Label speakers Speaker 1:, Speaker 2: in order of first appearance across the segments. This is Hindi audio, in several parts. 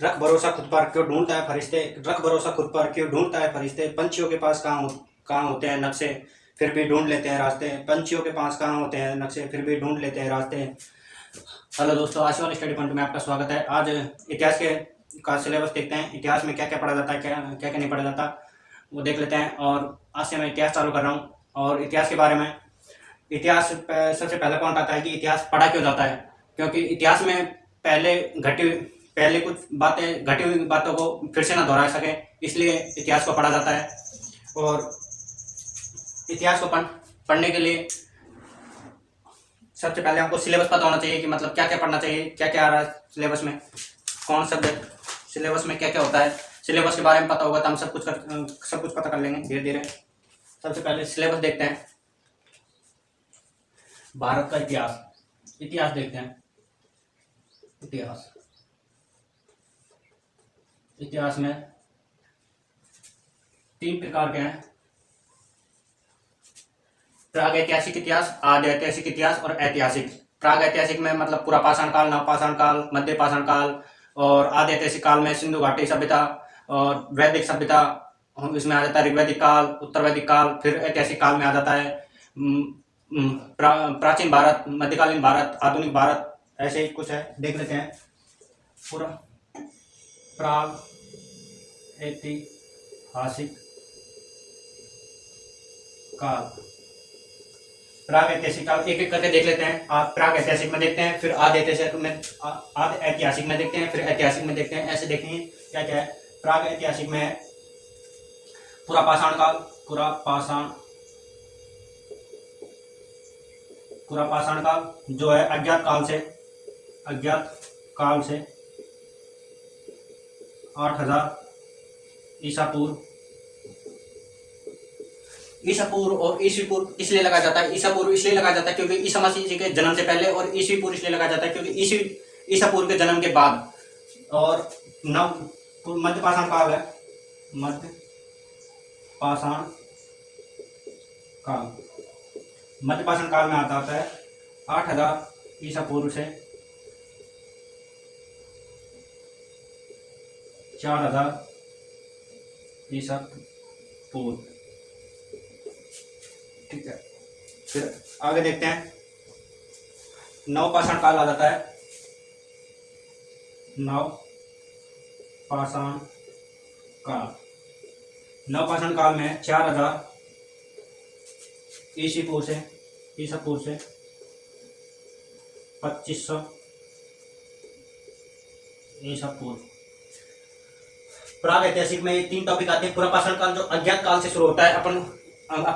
Speaker 1: रख भरोसा खुद पर क्यों ढूंढता है फरिश्ते, रख भरोसा खुद पर क्यों ढूंढता है फरिश्ते, पंछियों के पास कहाँ होते हैं नक्शे, फिर भी ढूंढ लेते हैं रास्ते, पंछियों के पास कहाँ होते हैं नक्शे, फिर भी ढूंढ लेते हैं रास्ते। हेलो दोस्तों, आशीर्वाद स्टडी पॉइंट में आपका स्वागत है। आज इतिहास के का सिलेबस देखते हैं। इतिहास में क्या क्या पढ़ा जाता है, क्या क्या क्या नहीं पढ़ा जाता, वो देख लेते हैं। और आज से मैं इतिहास चालू कर रहा हूँ। और इतिहास के बारे में, इतिहास सबसे पहले पॉइंट आता है कि इतिहास पढ़ा क्यों जाता है। क्योंकि इतिहास में पहले कुछ बातें, घटी हुई बातों को फिर से ना दोहरा सके, इसलिए इतिहास को पढ़ा जाता है। और इतिहास को पढ़ने के लिए सबसे पहले हमको सिलेबस पता होना चाहिए कि मतलब क्या क्या पढ़ना चाहिए, क्या क्या आ रहा है सिलेबस में, कौन सब्जेक्ट सिलेबस में क्या क्या होता है। सिलेबस के बारे में पता होगा तो हम सब कुछ पता कर लेंगे धीरे धीरे। सबसे पहले सिलेबस देखते हैं। भारत का इतिहास, इतिहास देखते हैं। इतिहास में 3 प्रकार के हैं: प्राग ऐतिहासिक इतिहास, आदि ऐतिहासिक इतिहास और ऐतिहासिक। प्राग ऐतिहासिक में मतलब पूरा पाषाण काल, नवपाषाण काल, मध्य पाषाण काल। और आदि ऐतिहासिक काल में सिंधु घाटी सभ्यता और वैदिक सभ्यता, इसमें आ जाता है ऋग्वैदिक काल, उत्तर वैदिक काल। फिर ऐतिहासिक काल में आ जाता है प्राचीन भारत, मध्यकालीन भारत, आधुनिक भारत। ऐसे ही कुछ है, देख लेते हैं पूरा। प्राग ऐतिहासिक काल, प्राग ऐतिहासिक काल एक एक करके देख लेते हैं। प्राग ऐतिहासिक में देखते हैं, फिर आदि ऐतिहासिक में देखते हैं, फिर ऐतिहासिक में देखते हैं। ऐसे देखेंगे क्या क्या है। प्राग ऐतिहासिक में पूरा पाषाण काल, पूरा पाषाण काल जो है अज्ञात काल से 8000 ईसा पूर्व। ईसा पूर्व और ईसवी पूर्व इसलिए लगा जाता है, ईसा पूर्व इसलिए लगा जाता है क्योंकि ईसा मसीह जी के जन्म से पहले, और ईसवी पूर्व इसलिए लगा जाता है क्योंकि ईसा पूर्व के जन्म के बाद। और मध्य पाषाण काल है, मध्य पाषाण काल। मध्य पाषाण काल में आता है 8000 ईसा पूर्व से 4000 ईसा पूर्व। ठीक है, फिर आगे देखते हैं। नवपाषाण काल आ जाता है। नवपाषाण काल में 4000 ईसा पूर्व से 2500 ईसा पूर्व। प्राग ऐतिहासिक में ये 3 टॉपिक आते हैं। पूरा पाषाण काल जो अज्ञात काल से शुरू होता है, अपन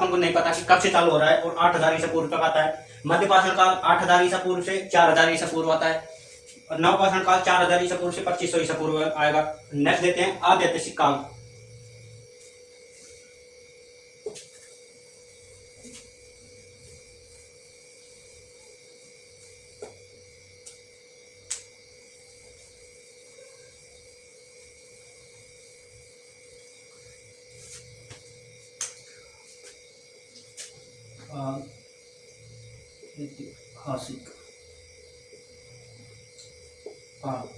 Speaker 1: को नहीं पता कि कब से चालू हो रहा है, और 8000 ईसा पूर्व तक आता है। मध्य पाषाण काल 8000 ईसा पूर्व से 4000 ईसा पूर्व आता है। और नवपाषाण काल 4000 ईसा पूर्व से 2500 ईसा पूर्व आएगा। नेक्स्ट देते हैं आदि ऐतिहासिक काल। ऐतिहासिक काल,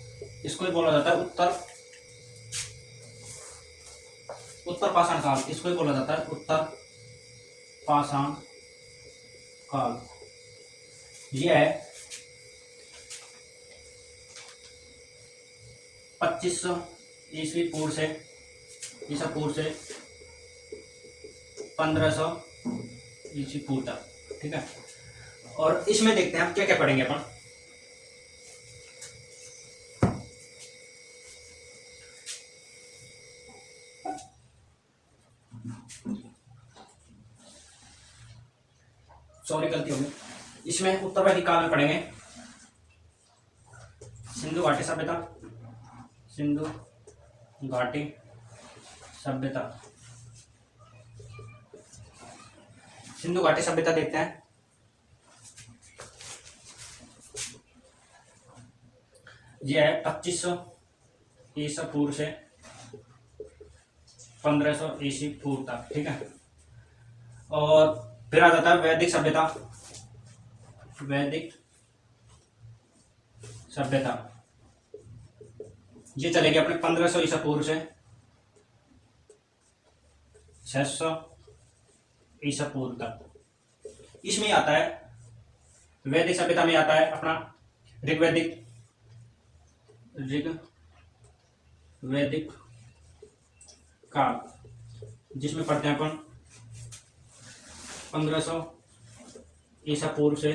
Speaker 1: इसको ही बोला जाता है उत्तर पाषाण काल। इसको ही बोला जाता है उत्तर पाषाण काल। यह है 2500 ईसा पूर्व से 1500 ईसा पूर्व तक। ठीक है, और इसमें देखते हैं हम क्या क्या पढ़ेंगे अपन। सॉरी, गलती होगी। इसमें उत्तर वैदिक काल में पढ़ेंगे सिंधु घाटी सभ्यता। सिंधु घाटी सभ्यता देखते हैं। यह है 2500 ईसा पूर्व से 1500 ईसा पूर्व तक। ठीक है, और फिर आ जाता है वैदिक सभ्यता। ये चलेगी अपने 1500 ईसा पूर्व से 600 ईसा पूर्व तक। इसमें आता है वैदिक सभ्यता में आता है अपना ऋग्वैदिक काल, जिसमें पढ़ते हैं अपन 1500 ईसा पूर्व से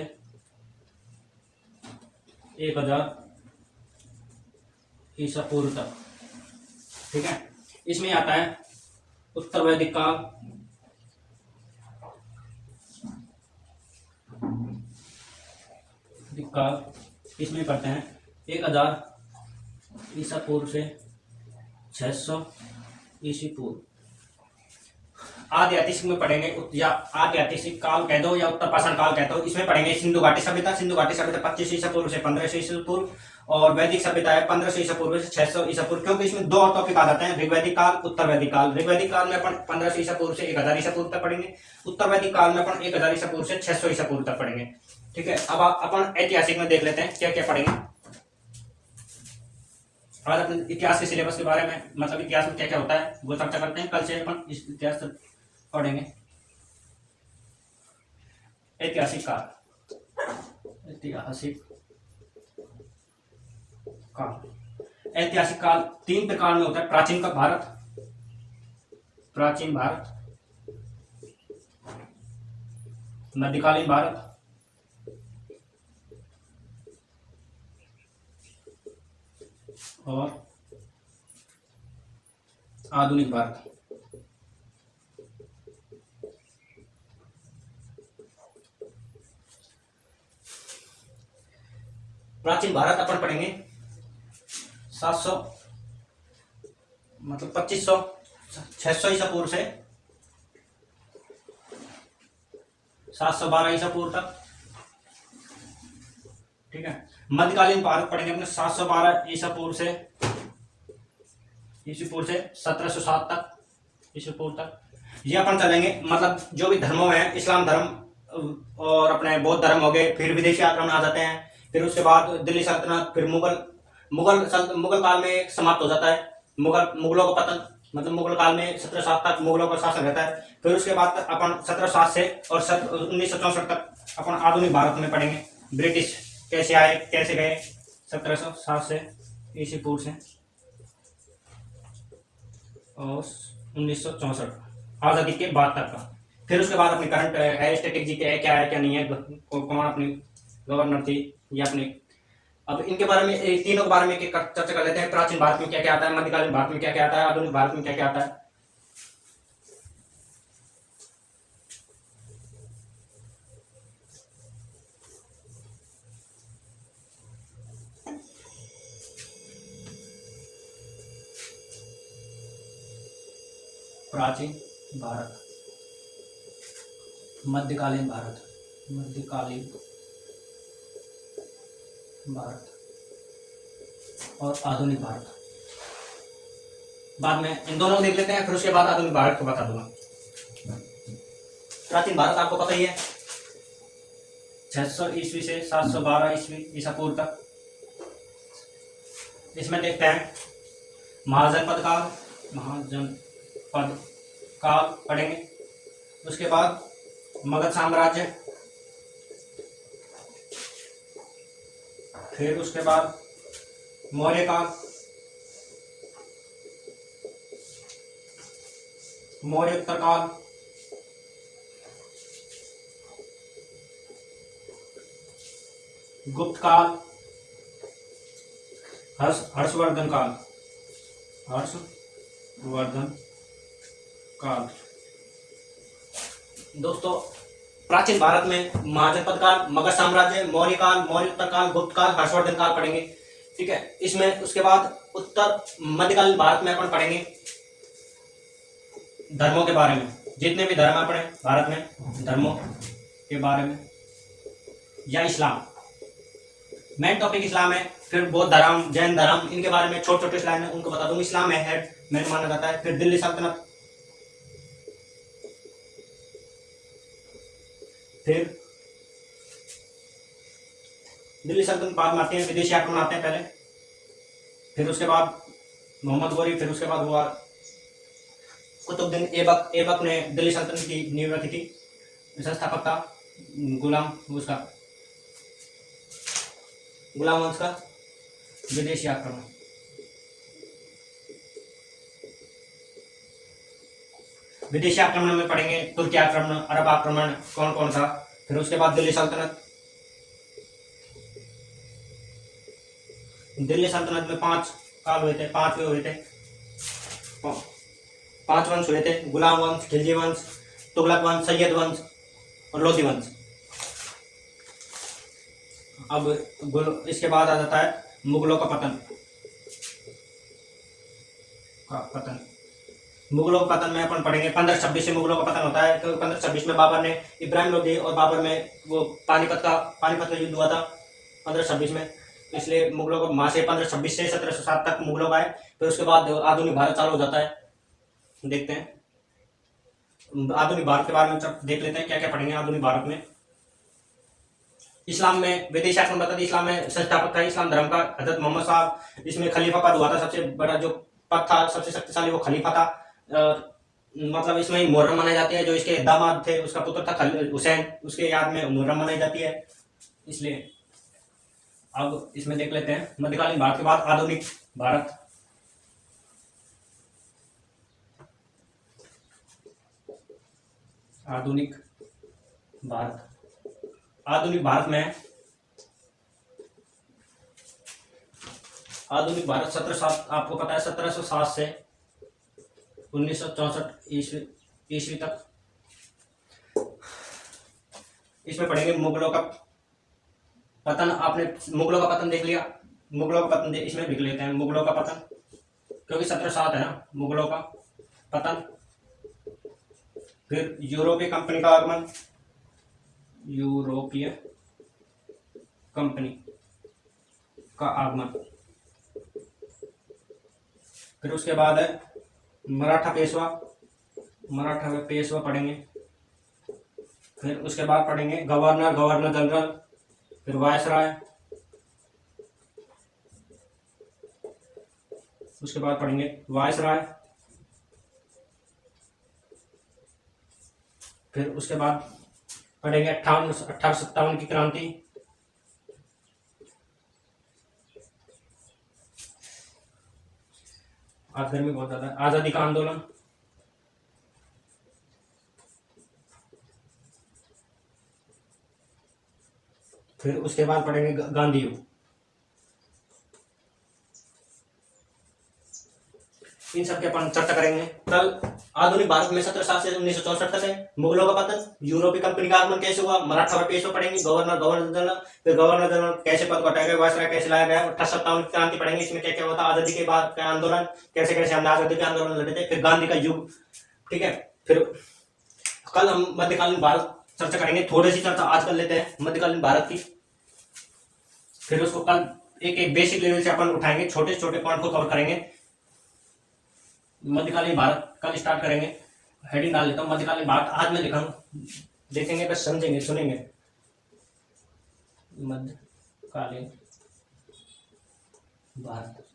Speaker 1: 1000 ईसा पूर्व तक। ठीक है, इसमें आता है उत्तर वैदिक काल, इसमें पढ़ते हैं 1000 ईसा पूर्व से 600 ईसा पूर्व। आदि ऐतिहासिक में पढ़ेंगे या आदि ऐतिहासिक काल कह दो या उत्तर पाषाण काल कह दो, इसमें पढ़ेंगे सिंधु घाटी सभ्यता। सिंधु घाटी सभ्यता 25 ईसा पूर्व से 1500 ईसा पूर्व, और वैदिक सभ्यता है 1500 ईसा पूर्व से 600 ईसा पूर्व। क्योंकि इसमें दो और टॉपिक आ जाते हैं, ऋग्वैदिक काल, उत्तर वैदिक काल। ऋग्वैदिक काल में अपन 1500 ईसा पूर्व से 1000 ईसा पूर्व तक पढ़ेंगे, उत्तर वैदिक काल में अपन 1000 ईसा पूर्व से 600 ईसा पूर्व तक पढ़ेंगे। ठीक है, अब अपन ऐतिहासिक में देख लेते हैं क्या क्या पढ़ेंगे। आज अपन इतिहास के सिलेबस के बारे में, मतलब इतिहास में क्या क्या होता है वो चर्चा करते हैं। कल से अपन इतिहास पढ़ेंगे। ऐतिहासिक काल, ऐतिहासिक काल 3 प्रकार में होता है। प्राचीन का भारत, प्राचीन भारत, मध्यकालीन भारत और आधुनिक भारत। प्राचीन भारत अपन पढ़ेंगे 700 मतलब 2500 600 ईसा पूर्व से 712 ईसा पूर्व तक। ठीक है, मध्यकालीन भारत पढ़ेंगे अपने 712 ईसा पूर्व से 1707 तक, ईसा पूर्व तक। ये अपन चलेंगे, मतलब जो भी धर्मों में है, इस्लाम धर्म और अपने बौद्ध धर्म हो गए, फिर विदेशी आक्रमण आ जाते हैं, फिर उसके बाद दिल्ली सल्तनत, फिर मुगल काल में समाप्त हो जाता है। मुगलों का पतन, मतलब मुगल काल में 1707 तक मुगलों का शासन रहता है। फिर उसके बाद अपन 1707 से और 1964 तक अपन आधुनिक भारत में पढ़ेंगे। ब्रिटिश कैसे आए कैसे गए, 1707 से ईसा पूर्व से और 1964 आजादी के बाद तक का। फिर उसके बाद अपनी करंट है, स्ट्रेटेजी क्या है क्या नहीं है, कौन अपनी गवर्नर थी या अपनी। अब इनके बारे में, तीनों के बारे में चर्चा कर लेते हैं। प्राचीन भारत में क्या क्या आता है, मध्यकालीन भारत में क्या क्या आता है, आधुनिक भारत में क्या क्या आता है। प्राचीन भारत, मध्यकालीन भारत, और आधुनिक भारत। बाद में इन दोनों को देख लेते हैं, फिर उसके बाद आधुनिक भारत को बता दूंगा। प्राचीन भारत आपको पता ही है, 600 ईस्वी से 712 ईस्वी ईसा पूर्व तक। इसमें देखते हैं महाजनपद काल पढ़ेंगे। उसके बाद मगध साम्राज्य, फिर उसके बाद मौर्य काल, मौर्योत्तर काल, गुप्त काल, हर्षवर्धन काल, दोस्तों प्राचीन भारत में महाजनपद काल, मगध साम्राज्य, मौर्य काल, मौर्योत्तर काल, गुप्त काल, हर्षवर्धन काल पढ़ेंगे। ठीक है, इसमें उसके बाद उत्तर मध्यकालीन भारत में अपन पढ़ेंगे धर्मों के बारे में। जितने भी धर्म पढ़े भारत में, धर्मों के बारे में, या इस्लाम, मेन टॉपिक इस्लाम है। फिर बौद्ध धर्म, जैन धर्म, इनके बारे में छोटे छोटे स्लाइड में उनको बता दूंगा। इस्लाम है हेड मेन माना जाता है। फिर दिल्ली सल्तनत, फिर दिल्ली सल्तनत बाद में आते हैं, विदेशी आक्रमण आते हैं पहले। फिर उसके बाद मोहम्मद गोरी, फिर उसके बाद हुआ कुतुबुद्दीन ऐबक। ऐबक ने दिल्ली सल्तनत की नींव रखी थी, संस्थापक था गुलाम उसका गुलाम वंश का। विदेशी आक्रमण, विदेशी आक्रमण में पढ़ेंगे तुर्की आक्रमण, अरब आक्रमण कौन कौन था। फिर उसके बाद दिल्ली सल्तनत। दिल्ली सल्तनत में 5 काल हुए थे, 5 हुए थे, 5 वंश हुए थे। गुलाम वंश, खिलजी वंश, तुगलक वंश, सैयद वंश और लोधी वंश। अब इसके बाद आ जाता है मुगलों का पतन। मुगलों का पतन में अपन पढ़ेंगे 1526 से मुगलों का पतन होता है, क्योंकि 1526 में बाबर ने इब्राहिम लोधी और बाबर में वो पानीपत का युद्ध हुआ था 1526 में। इसलिए मुगलों को वहां से 1526 से 1707 तक मुगलों का है। फिर उसके बाद आधुनिक भारत चालू हो जाता है। देखते हैं आधुनिक भारत के बारे में, देख लेते हैं क्या क्या पढ़ेंगे आधुनिक भारत में। इस्लाम में विदेशी आक्रमण बताते, इस्लाम में संस्थापक था इस्लाम धर्म का हजरत मोहम्मद साहब। इसमें खलीफा पद हुआ था, सबसे बड़ा जो पद था, सबसे शक्तिशाली वो खलीफा था। मतलब इसमें मुहर्रम मनाई जाती है, जो इसके दामाद थे उसका पुत्र था हुसैन, उसके याद में मुहर्रम मनाई जाती है। इसलिए अब इसमें देख लेते हैं मध्यकालीन भारत के बाद आधुनिक भारत। आधुनिक भारत, आधुनिक भारत में आधुनिक भारत 1707, आपको पता है 1707 से 1964 ईस्वी तक। इसमें पढ़ेंगे मुगलों का पतन। आपने मुगलों का पतन देख लिया, मुगलों का पतन इसमें लिख लेते हैं मुगलों का पतन, क्योंकि 1707 है ना मुगलों का पतन। फिर यूरोपीय कंपनी का आगमन, यूरोपीय कंपनी का आगमन। फिर उसके बाद है मराठा पेशवा, मराठा पेशवा पढ़ेंगे। फिर उसके बाद पढ़ेंगे गवर्नर, गवर्नर जनरल, फिर वायसराय। उसके बाद पढ़ेंगे वायसराय। फिर उसके बाद पढ़ेंगे 1857 की क्रांति। आज गर्मी बहुत ज्यादा है। आजादी का आंदोलन, फिर उसके बाद पढ़ेंगे गांधी युग। इन सब के अपन चर्चा करेंगे। कल आधुनिक भारत में 1707 से 1964 तक है मुगलों का पतन, यूरोपीय कंपनी का आगमन कैसे हुआ, मराठा पेशवा पढ़ेंगे, गवर्नर, गवर्नर जनरल, फिर गवर्नर जनरल कैसे पद को हटाया गया, वायसराय कैसे लाया गया, 1857 की क्रांति पढ़ेंगे, इसमें क्या क्या होता, आजादी के बाद का आंदोलन, कैसे कैसे हमने आजादी के आंदोलन लड़े थे, फिर गांधी का युग। ठीक है, फिर कल हम मध्यकालीन भारत चर्चा करेंगे। थोड़ी सी चर्चा आज कर लेते हैं मध्यकालीन भारत की, फिर उसको कल एक एक बेसिक लेवल से अपन उठाएंगे, छोटे छोटे पॉइंट को कवर करेंगे। मध्यकालीन भारत कल स्टार्ट करेंगे। हेडिंग डाल लेता हूँ मध्यकालीन भारत, आज मैं लिखा हूं, देखेंगे बस, समझेंगे, सुनेंगे। मध्यकालीन भारत,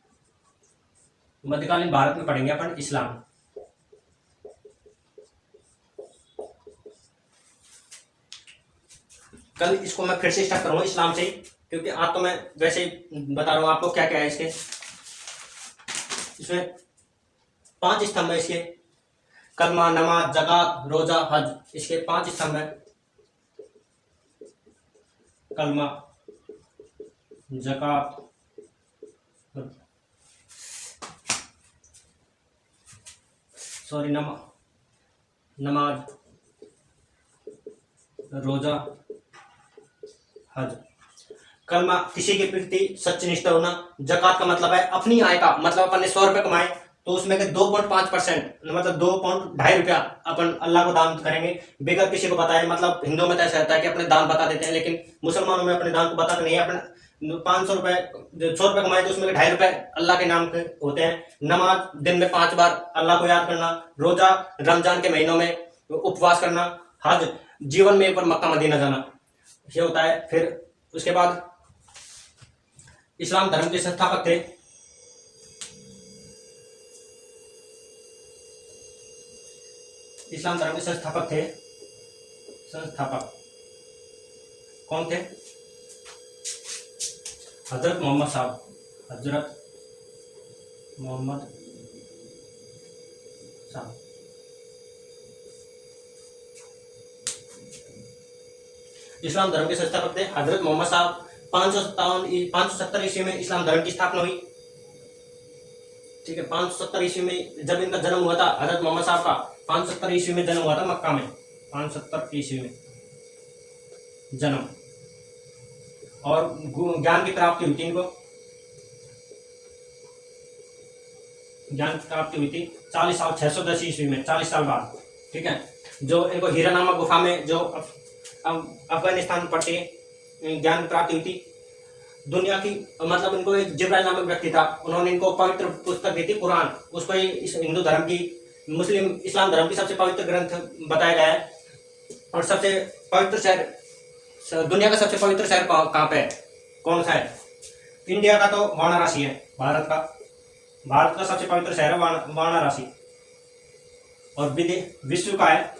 Speaker 1: मध्यकालीन भारत में पढ़ेंगे अपन इस्लाम। कल इसको मैं फिर से स्टार्ट करूंगा इस्लाम से, क्योंकि आज तो मैं वैसे ही बता रहा हूं आपको क्या क्या है इसके। इसमें 5 स्तंभ है इसके, कलमा, नमाज, ज़कात, रोजा, हज, इसके 5 स्तंभ है। कलमा, ज़कात, नमाज, रोजा, हज। कलमा किसी के प्रति सत्यनिष्ठ होना। ज़कात का मतलब है अपनी आय का, मतलब अपन ने 100 रुपए कमाए तो उसमें के 2.5%, मतलब 2.2 रुपया अपन अल्लाह को दान करेंगे बेगर किसी को बताए। मतलब हिंदुओं में तो ऐसा रहता है कि अपने दान बता देते हैं, लेकिन मुसलमानों में अपने दान को बताते नहीं है। अपने 500 रुपए, 100 रुपए कमाए तो उसमें 2.5 रुपए अल्लाह के नाम के होते हैं। नमाज, दिन में 5 बार अल्लाह को याद करना। रोजा, रमजान के महीनों में उपवास करना। हज, जीवन में एक बार मक्का मदीना जाना, ये होता है। फिर उसके बाद इस्लाम धर्म के संस्थापक थे इस्लाम धर्म के संस्थापक थे, संस्थापक कौन थे? हजरत मोहम्मद साहब, हजरत मोहम्मद साहब। इस्लाम धर्म के संस्थापक थे हजरत मोहम्मद साहब। 570 ईस्वी में इस्लाम धर्म की स्थापना हुई। ठीक है, 570 ईस्वी में जब इनका जन्म हुआ था, हजरत मोहम्मद साहब का 570 ईस्वी में जन्म हुआ था मक्का में, 570 ईस्वी में जन्म। और ज्ञान की प्राप्ति हुई थी इनको, ज्ञान की प्राप्ति हुई थी 40 साल 610 ईस्वी में, 40 साल बाद। ठीक है, जो इनको हीरा नामक गुफा में जो अफगानिस्तान में पड़ती है ज्ञान की प्राप्ति हुई थी। दुनिया की मतलब इनको एक जिब्राइल नामक व्यक्ति था, उन्होंने इनको पवित्र पुस्तक दी थी कुरान। उसको ही इस हिंदू धर्म की, मुस्लिम इस्लाम धर्म की सबसे पवित्र ग्रंथ बताया गया है। और सबसे पवित्र शहर, दुनिया का सबसे पवित्र शहर कहाँ पे है, कौन सा है? इंडिया का तो वाराणसी है, भारत का सबसे पवित्र शहर है वाराणसी। और विश्व का है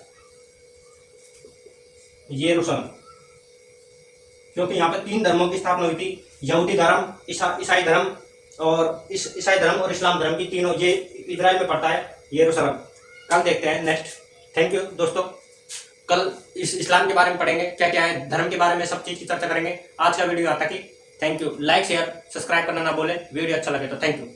Speaker 1: यरूशलेम, क्योंकि यहाँ पे 3 धर्मों की स्थापना हुई थी, यहूदी धर्म, ईसाई धर्म और ईसाई धर्म और इस्लाम धर्म की तीनों, ये इजराइल में पड़ता है यरूशलेम। कल देखते हैं नेक्स्ट। थैंक यू दोस्तों, कल इस इस्लाम के बारे में पढ़ेंगे, क्या क्या है धर्म के बारे में, सब चीज की चर्चा करेंगे। आज का वीडियो आता कि thank you. Like share subscribe करना ना बोले, वीडियो अच्छा लगे तो। Thank you.